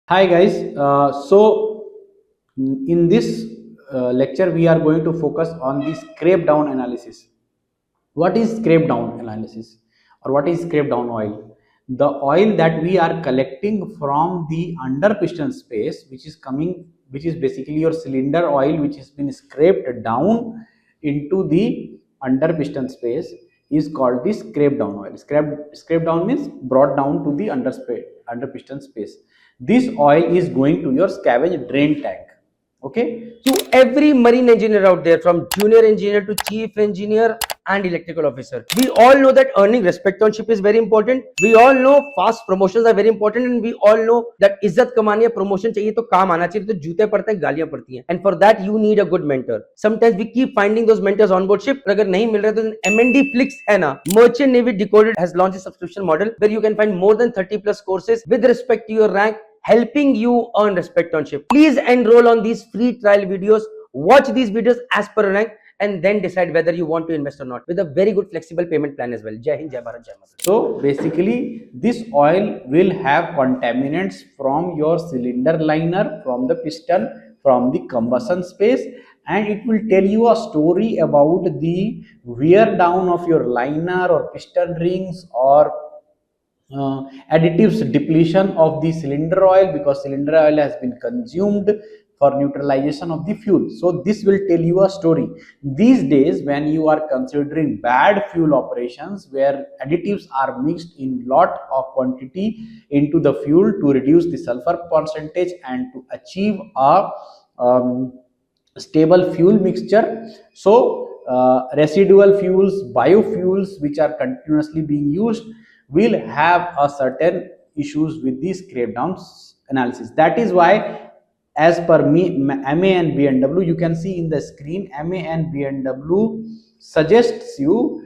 Hi guys, in this lecture we are going to focus on the scrape down analysis. What is scrape down analysis or what is scrape down oil? The oil that we are collecting from the under piston space, which is basically your cylinder oil, which has been scraped down into the under piston space, is called the scrape down oil. Scrape down means brought down to the under piston space. This oil is going to your scavenge drain tank. Okay. To every marine engineer out there, from junior engineer to chief engineer and electrical officer, we all know that earning respect on ship is very important. We all know fast promotions are very important, and we all know that इज्जत कमानी है, promotion चाहिए तो काम आना चाहिए, तो जूते पड़ते हैं, गालियां पड़ती हैं, and for that you need a good mentor. Sometimes we keep finding those mentors on board ship, अगर नहीं मिल रहे तो MNDFLIX है ना, Merchant Navy Decoded has launched a subscription model where you can find more than 30 plus courses with respect to your rank, helping you earn respect on ship. Please enroll on these free trial videos, watch these videos as per rank, and then decide whether you want to invest or not, with a very good flexible payment plan as well. Jai Hind, Jai Bharat, Jai Mata. So basically this oil will have contaminants from your cylinder liner, from the piston, from the combustion space, and it will tell you a story about the wear down of your liner or piston rings or additives depletion of the cylinder oil, because cylinder oil has been consumed for neutralization of the fuel. So this will tell you a story. These days when you are considering bad fuel operations where additives are mixed in lot of quantity into the fuel to reduce the sulfur percentage and to achieve a stable fuel mixture, so residual fuels, biofuels which are continuously being used will have a certain issues with the scrape down analysis. That is why, as per me, MA and BNW, you can see in the screen, MA and BNW suggests you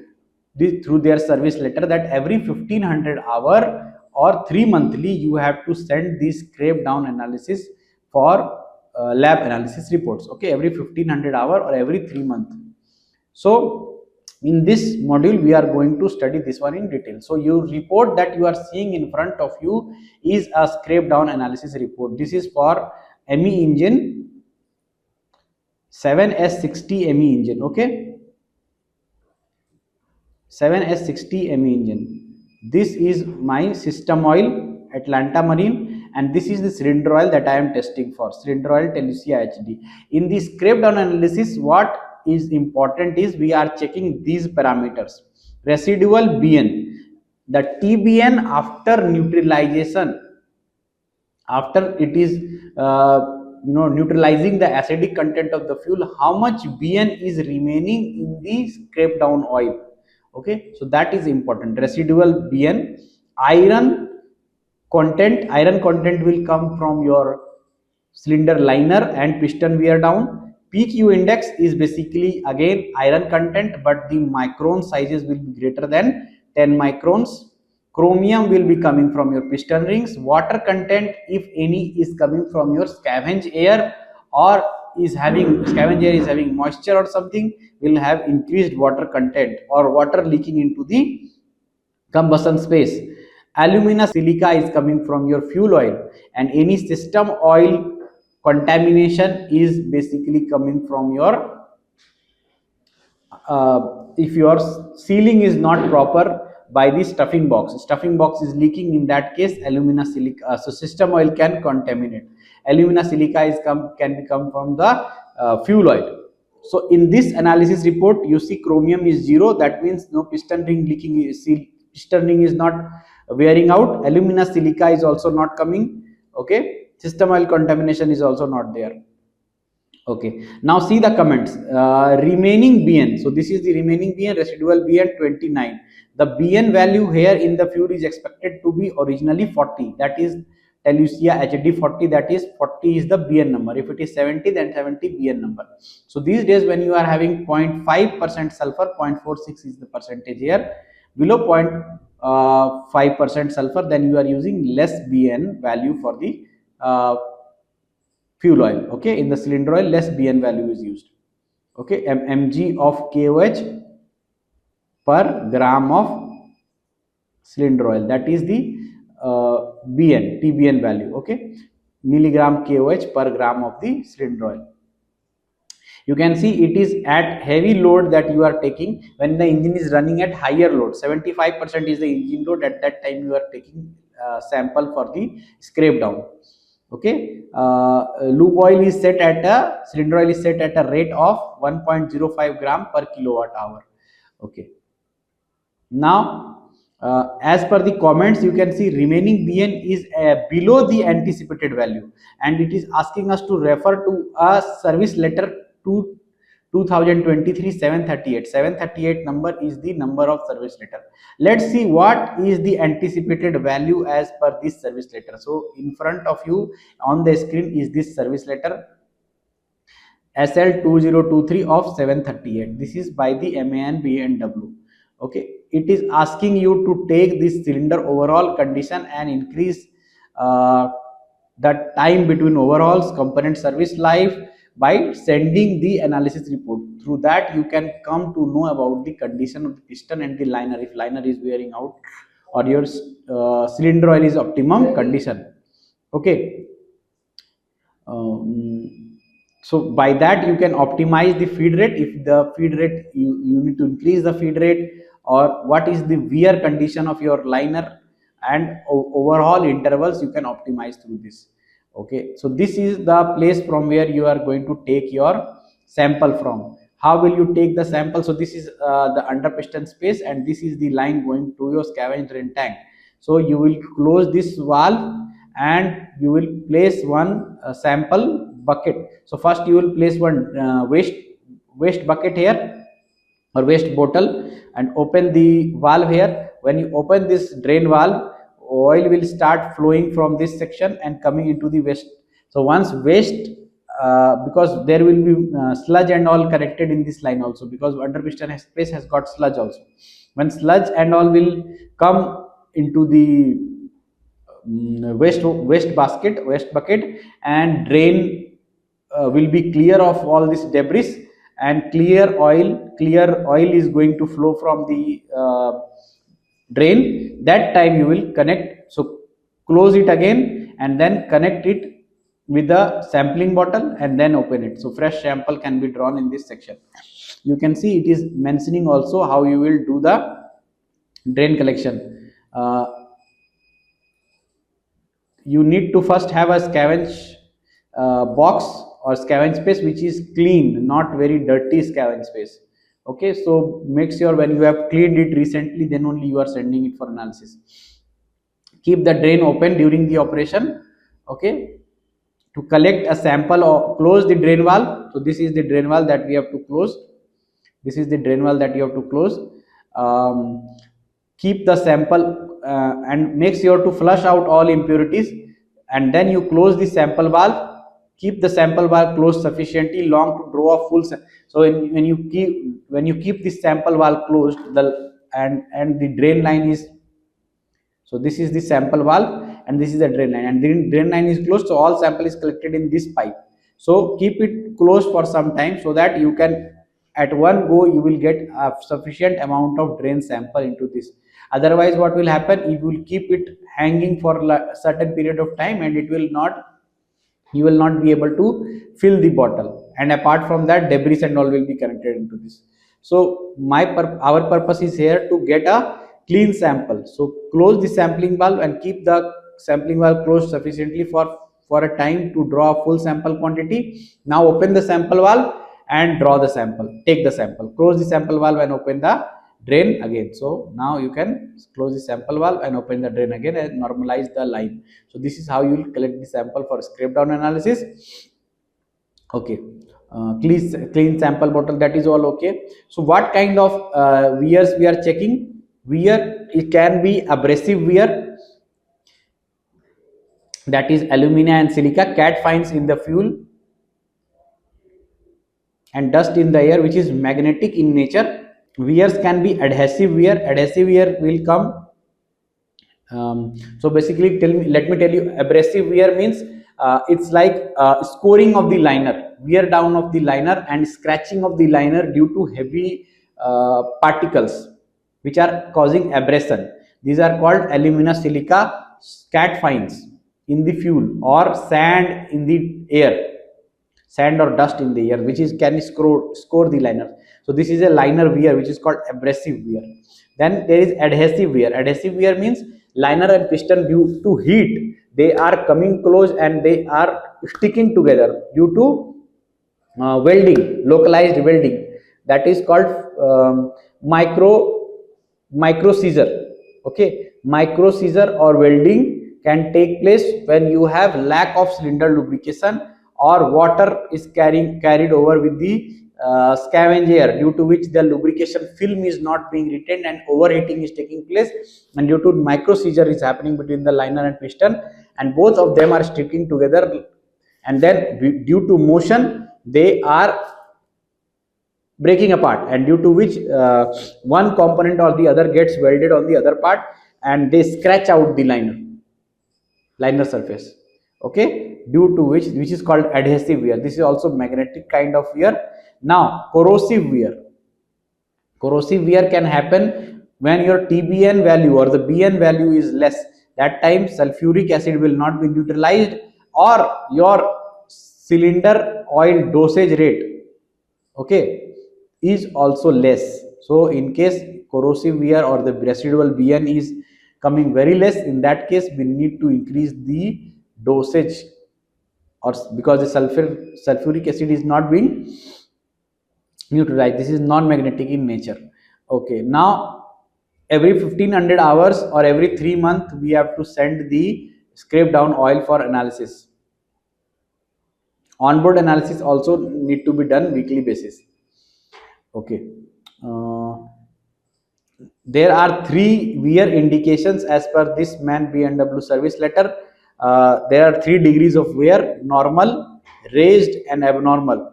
through their service letter that every 1500 hour or 3 monthly you have to send this scrape down analysis for lab analysis reports. Okay, every 1500 hour or every 3 month. So in this module we are going to study this one in detail. So your report that you are seeing in front of you is a scrape down analysis report. This is for ME engine, 7S60 ME engine. Okay, 7S60 ME engine. This is my system oil, Atlanta Marine, and this is the cylinder oil that I am testing for, cylinder oil Telucia HD. In the scrape down analysis, what is important is we are checking these parameters: residual BN, the TBN after neutralization, after it is neutralizing the acidic content of the fuel, how much BN is remaining in the scrape down oil. Okay, so that is important. Residual BN. Iron content will come from your cylinder liner and piston wear down. PQ index is basically again iron content, but the micron sizes will be greater than 10 microns. Chromium will be coming from your piston rings. Water content, if any, is coming from your scavenge air, or scavenge air is having moisture or something, will have increased water content or water leaking into the combustion space. Alumina silica is coming from your fuel oil, and any system oil contamination is basically coming from your if your sealing is not proper by the stuffing box is leaking, in that case alumina silica, so system oil can contaminate. Alumina silica can come from the fuel oil. So in this analysis report you see chromium is 0, that means no piston ring leaking, piston ring is not wearing out. Alumina silica is also not coming. Okay, system oil contamination is also not there. Okay, now see the comments. Remaining BN, so this is the remaining BN, residual BN 29. The BN value here in the fuel is expected to be originally 40, that is Telucia HD 40, that is 40 is the BN number. If it is 70, then 70 BN number. So these days when you are having 0.5% sulfur, 0.46 is the percentage here, below 0.5% sulfur, then you are using less BN value for the fuel oil. Okay, in the cylinder oil less BN value is used. Okay, mg of KOH per gram of cylinder oil, that is the TBN value. Okay, milligram KOH per gram of the cylinder oil. You can see it is at heavy load that you are taking when the engine is running at higher load. 75% is the engine load. At that time you are taking sample for the scrape down. Okay, lube oil is set at a cylinder oil is set at a rate of 1.05 gram per kilowatt hour. Okay, now as per the comments, you can see remaining BN is below the anticipated value, and it is asking us to refer to a service letter to 2023 738. 738 number is the number of service letter. Let's see what is the anticipated value as per this service letter. So in front of you on the screen is this service letter SL2023 of 738. This is by the MAN BMW. Okay, it is asking you to take this cylinder overall condition and increase uh, the time between overhauls, component service life by sending the analysis report. Through that, you can come to know about the condition of the piston and the liner, if liner is wearing out or your cylinder oil is optimum condition. Okay. So by that you can optimize the feed rate. If the feed rate you need to increase the feed rate, or what is the wear condition of your liner and overhaul intervals, you can optimize through this. Okay, so this is the place from where you are going to take your sample from. How will you take the sample? So this is the under piston space, and this is the line going to your scavenge drain tank. So you will close this valve and you will place one sample bucket. So first you will place one waste bucket here, or waste bottle, and open the valve here. When you open this drain valve, oil will start flowing from this section and coming into the waste. So once waste, because there will be sludge and all connected in this line also, because under piston space has got sludge also. When sludge and all will come into the waste bucket, and drain will be clear of all this debris, and clear oil is going to flow from the drain. That time you will connect. So close it again and then connect it with the sampling bottle and then open it. So fresh sample can be drawn in this section. You can see it is mentioning also how you will do the drain collection. You need to first have a scavenge box or scavenge space which is clean, not very dirty scavenge space. Okay, so make sure when you have cleaned it recently, then only you are sending it for analysis. Keep the drain open during the operation. Okay, to collect a sample or close the drain valve. So this is the drain valve that we have to close. This is the drain valve that you have to close. Keep the sample and make sure to flush out all impurities, and then you close the sample valve. Keep the sample valve closed sufficiently long to draw a full so when you keep this sample valve closed, the and the drain line is, so this is the sample valve and this is the drain line, and the drain line is closed, so all sample is collected in this pipe. So keep it closed for some time so that you can at one go you will get a sufficient amount of drain sample into this. Otherwise what will happen, you will keep it hanging for a certain period of time, and it will not, you will not be able to fill the bottle, and apart from that debris and all will be connected into this. So our purpose is here to get a clean sample. So close the sampling valve and keep the sampling valve closed sufficiently for a time to draw a full sample quantity. Now open the sample valve and draw the sample, take the sample, close the sample valve and open the drain again. So now you can close the sample valve and open the drain again and normalize the line. So this is how you will collect the sample for scrape down analysis. Okay, clean sample bottle, that is all okay. So what kind of wears we are checking? Wear, it can be abrasive wear, that is alumina and silica, cat finds in the fuel and dust in the air which is magnetic in nature. Wears can be adhesive wear. Adhesive wear will come, so basically let me tell you, abrasive wear means it's like scoring of the liner, wear down of the liner and scratching of the liner due to heavy particles which are causing abrasion. These are called alumina silica cat fines in the fuel or sand in the air, sand or dust in the air, which is can score the liner. So this is a liner wear which is called abrasive wear. Then there is adhesive wear. Adhesive wear means liner and piston due to heat they are coming close and they are sticking together due to welding, localized welding. That is called micro scissor. Okay, micro scissor or welding can take place when you have lack of cylinder lubrication or water is carried over with the scavenge air, due to which the lubrication film is not being retained and overheating is taking place, and due to micro scissor is happening between the liner and piston, and both of them are sticking together, and then due to motion they are breaking apart, and due to which one component or the other gets welded on the other part and they scratch out the liner surface. Okay, due to which is called adhesive wear. This is also magnetic kind of wear. Now corrosive wear can happen when your TBN value or the BN value is less. That time sulfuric acid will not be neutralized, or your cylinder oil dosage rate, okay, is also less. So in case corrosive wear or the residual BN is coming very less, in that case we need to increase the dosage, or because the sulfuric acid is not being neutralized. This is non-magnetic in nature. Okay, now every 1500 hours or every 3 months we have to send the scrape down oil for analysis. Onboard analysis also need to be done weekly basis. Okay, there are three wear indications as per this MAN B&W service letter. There are 3 degrees of wear: normal, raised, and abnormal.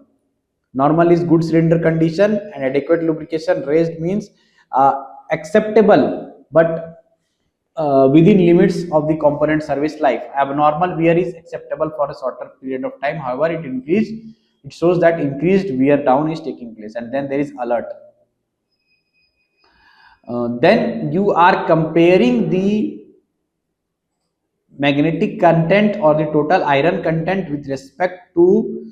Normal is good cylinder condition and adequate lubrication. Raised means acceptable but within limits of the component service life. Abnormal wear is acceptable for a shorter period of time. However, it shows that increased wear down is taking place. And then there is alert. Then you are comparing the magnetic content or the total iron content with respect to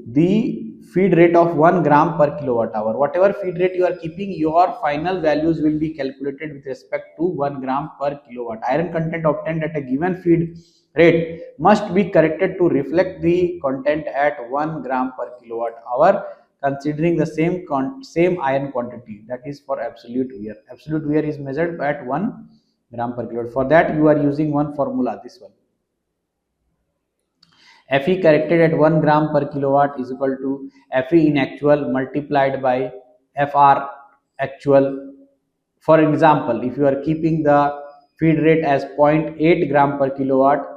the feed rate of 1 gram per kilowatt hour. Whatever feed rate you are keeping, your final values will be calculated with respect to 1 gram per kilowatt. Iron content obtained at a given feed rate must be corrected to reflect the content at 1 gram per kilowatt hour, considering the same iron quantity. That is for absolute wear. Absolute wear is measured at 1 gram per kilowatt. For that you are using one formula, this one. Fe corrected at 1 gram per kilowatt is equal to Fe in actual multiplied by Fr actual. For example, if you are keeping the feed rate as 0.8 gram per kilowatt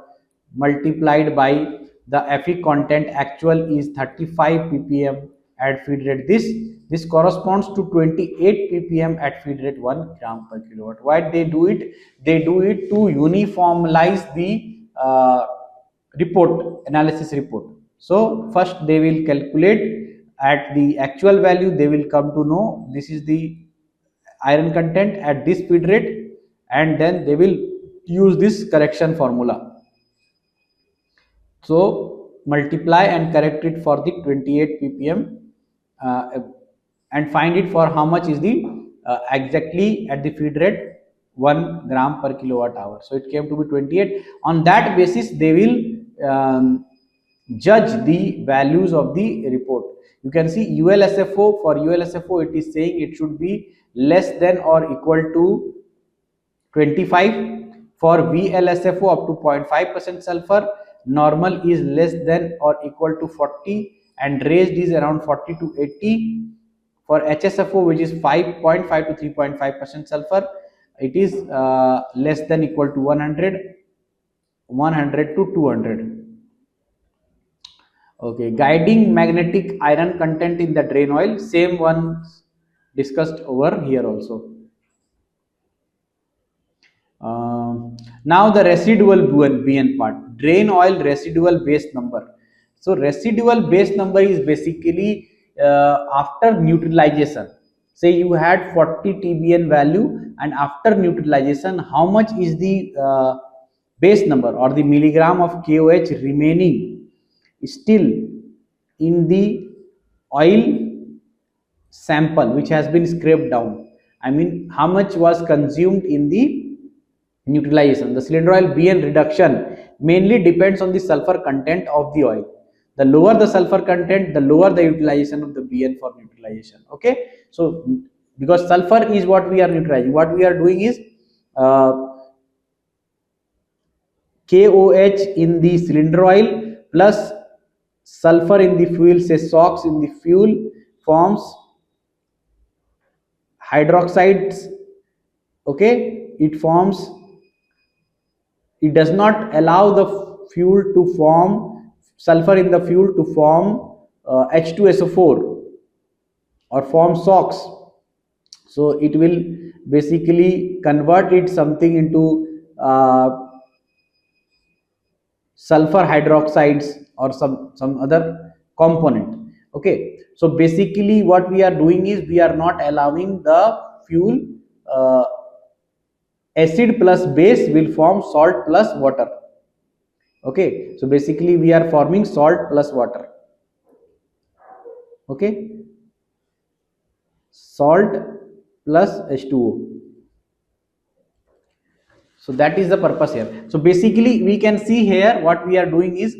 multiplied by the Fe content actual is 35 ppm at feed rate. This corresponds to 28 ppm at feed rate 1 gram per kilowatt. Why they do it? They do it to uniformize the analysis report. So first they will calculate at the actual value, they will come to know this is the iron content at this feed rate, and then they will use this correction formula. So multiply and correct it for the 28 ppm and find it for how much is the exactly at the feed rate 1 gram per kilowatt hour. So it came to be 28. On that basis they will judge the values of the report. You can see ULSFO. For ULSFO it is saying it should be less than or equal to 25. For VLSFO up to 0.5% sulfur. Normal is less than or equal to 40 and raised is around 40 to 80. For HSFO, which is 5.5 to 3.5% sulfur, it is less than equal to 100 to 200. Okay, guiding magnetic iron content in the drain oil, same ones discussed over here also. Now the residual BN part, drain oil residual base number. So residual base number is basically after neutralization. say you had 40 tbn value, and after neutralization how much is the base number or the milligram of KOH remaining still in the oil sample which has been scraped down. I mean, how much was consumed in the neutralization. The cylinder oil BN reduction mainly depends on the sulfur content of the oil. The lower the sulfur content, the lower the utilization of the BN for neutralization. Okay, so because sulfur is what we are neutralizing, what we are doing is uh, KOH in the cylinder oil plus sulfur in the fuel, say SOx in the fuel, forms hydroxides. Okay, it forms, it does not allow the fuel to form sulfur in the fuel to form H2SO4 or form SOx. So it will basically convert it something into sulfur hydroxides or some other component. Okay, so basically what we are doing is we are not allowing the fuel, uh, acid plus base will form salt plus water. Okay, so basically we are forming salt plus water. Okay, salt plus H2O. So that is the purpose here. So basically we can see here what we are doing is,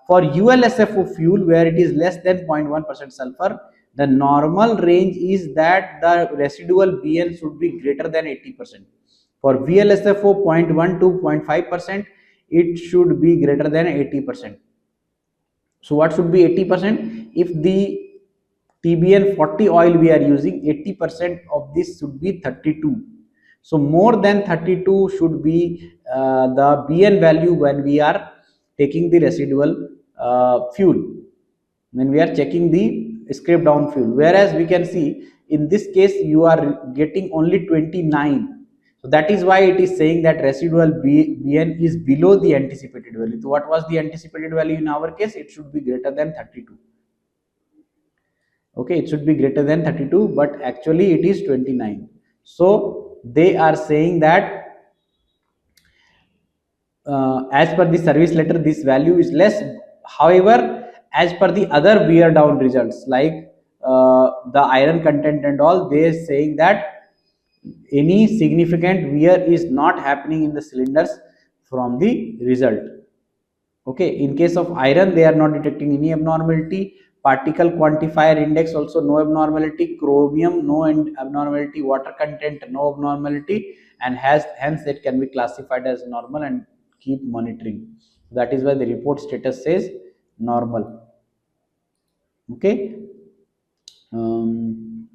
for ULSFO fuel where it is less than 0.1% sulfur, the normal range is that the residual BN should be greater than 80%. For VLSFO 0.1 to 0.5%, it should be greater than 80%. So what should be 80%? If the TBN 40 oil we are using, 80% of this should be 32. So more than 32 should be the BN value when we are taking the residual fuel, when we are checking the scrape down fuel. Whereas we can see in this case you are getting only 29. So that is why it is saying that residual BN is below the anticipated value. So what was the anticipated value in our case? It should be greater than 32. Okay, it should be greater than 32, but actually it is 29. So they are saying that as per the service letter this value is less. However, as per the other wear down results like the iron content and all, they are saying that any significant wear is not happening in the cylinders from the result. Okay, in case of iron they are not detecting any abnormality. Particle quantifier index also no abnormality. Chromium no abnormality. Water content no abnormality, and has hence it can be classified as normal and keep monitoring. That is why the report status says normal. Okay, um,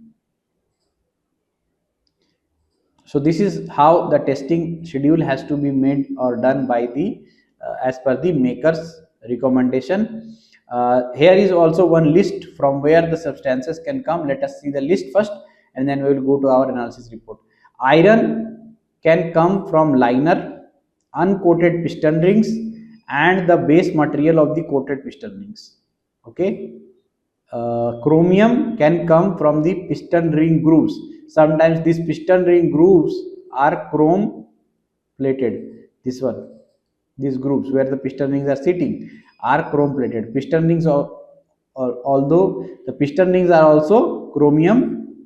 so this is how the testing schedule has to be made or done by the as per the maker's recommendation. Here is also one list from where the substances can come. Let us see the list first and then we will go to our analysis report. Iron can come from liner, uncoated piston rings, and the base material of the coated piston rings. Okay, chromium can come from the piston ring grooves. Sometimes these piston ring grooves are chrome plated. This one, these grooves where the piston rings are sitting are chrome plated. Piston rings or although the piston rings are also chromium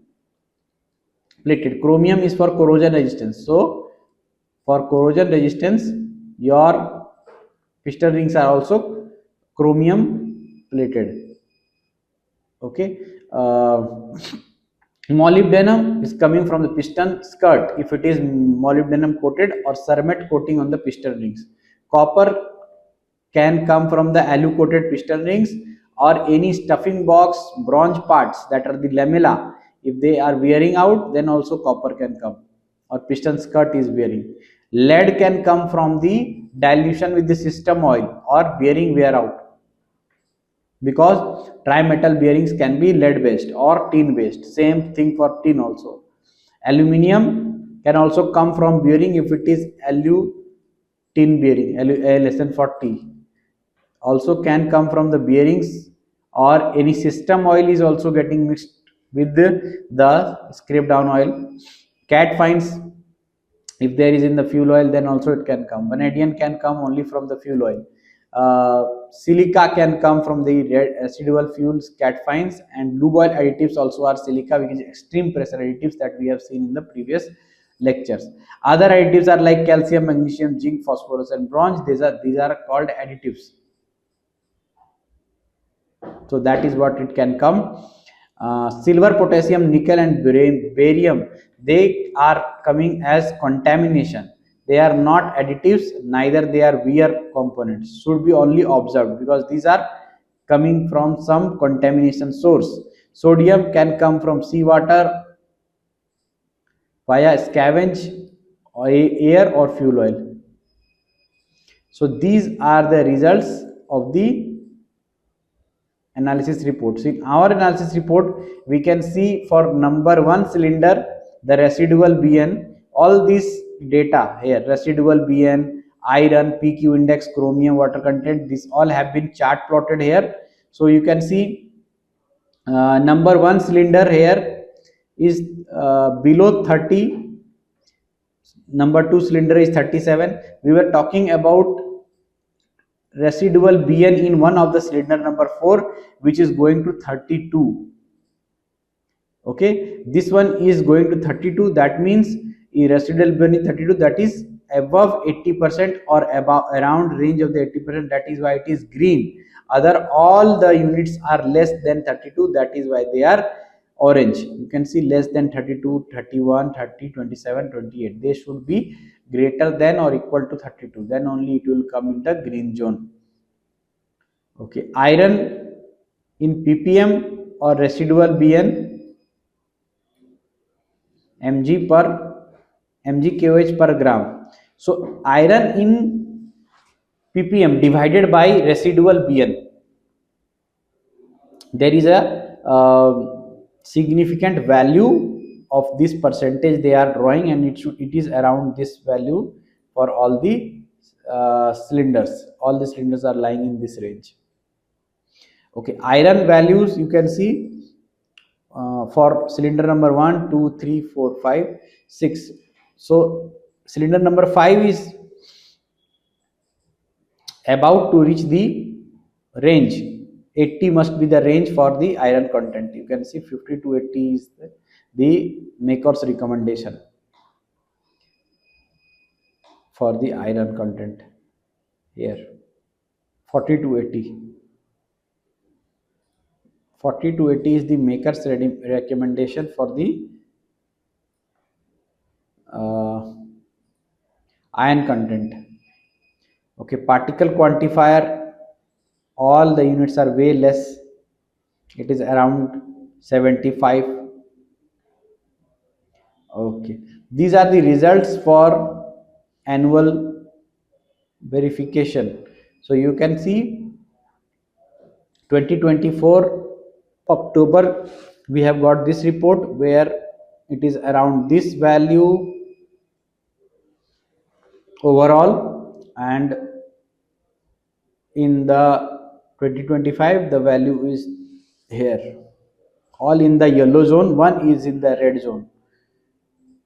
plated. Chromium is for corrosion resistance. So for corrosion resistance, your piston rings are also chromium plated. Okay, molybdenum is coming from the piston skirt if it is molybdenum coated or cermet coating on the piston rings. Copper can come from the alu coated piston rings or any stuffing box bronze parts that are the lamella. If they are wearing out, then also copper can come, or piston skirt is wearing. Lead can come from the dilution with the system oil or bearing wear out, because trimetal bearings can be lead based or tin based. Same thing for tin also. Aluminium can also come from bearing if it is alu tin bearing, AL-40. Also can come from the bearings, or any system oil is also getting mixed with the scrape down oil. Cat finds, if there is in the fuel oil, then also it can come. Vanadium can come only from the fuel oil. Silica can come from the residual fuels, cat finds, and lube oil additives also are silica, which is extreme pressure additives that we have seen in the previous lectures. Other additives are like calcium, magnesium, zinc, phosphorus, and bronze. These are called additives. So that is what it can come. Silver, potassium, nickel, and barium, they are coming as contamination. They are not additives, neither they are wear components, should be only observed because these are coming from some contamination source. Sodium can come from seawater via scavenge or air or fuel oil. So these are the results of the analysis report. So in our analysis report, we can see for number one cylinder, the residual BN, all these data here, residual BN, iron, PQ index, chromium, water content, these all have been chart plotted here. So you can see number one cylinder here is below 30, number two cylinder is 37. We were talking about residual BN in one of the cylinder number 4, which is going to 32. Okay, this one is going to 32. That means a residual BN is 32. That is above 80% or above around range of the 80%. That is why it is green. Other all the units are less than 32. That is why they are orange. You can see less than 32, 31, 30, 27, 28. They should be greater than or equal to 32. Then only it will come in the green zone. Okay, iron in ppm or residual bn, mg per gram. So iron in ppm divided by residual bn, there is a significant value of this percentage they are drawing, and it is around this value for all the cylinders. All the cylinders are lying in this range. Okay, iron values you can see for cylinder number 1, 2, 3, 4, 5, 6. So cylinder number 5 is about to reach the range. 80 must be the range for the iron content. You can see 50 to 80 is the maker's recommendation for the iron content here. 40 to 80. 40 to 80 is the maker's recommendation for the uh, iron content. Okay, particle quantifier, all the units are way less. It is around 75. Okay, these are the results for annual verification. So you can see 2024 October we have got this report where it is around this value overall, and in the 2025 the value is here, all in the yellow zone, one is in the red zone.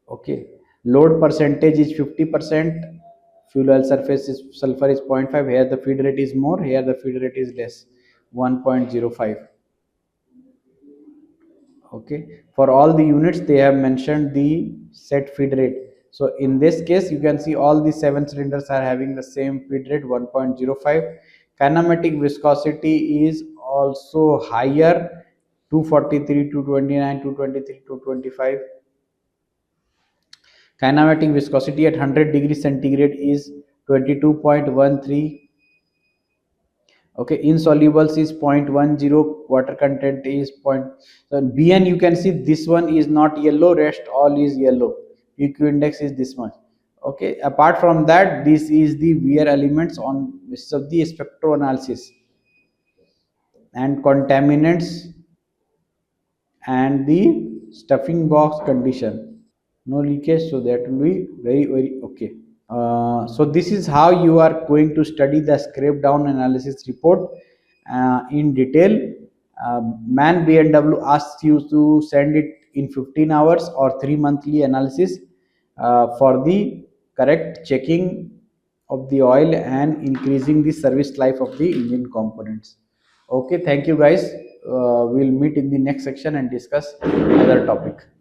Okay, load percentage is 50%, fuel oil surface is sulfur is 0.5, here the feed rate is more, here the feed rate is less, 1.05. Okay, for all the units they have mentioned the set feed rate. So in this case you can see all the 7 cylinders are having the same feed rate, 1.05. Kinematic viscosity is also higher, 243, 229, 223, 225. Kinematic viscosity at 100 degrees centigrade is 22.13. Okay, insolubles is 0.10, water content is point. So bn you can see this one is not yellow, rest all is yellow. pq index is this much. Okay, apart from that this is the wear elements on basis of the spectroanalysis and contaminants and the stuffing box condition. No leakage, so that will be very okay. So this is how you are going to study the scrape down analysis report in detail. Man BMW asks you to send it in 15 hours or 3 monthly analysis for the correct checking of the oil and increasing the service life of the engine components. Okay, thank you guys. We'll meet in the next section and discuss other topic.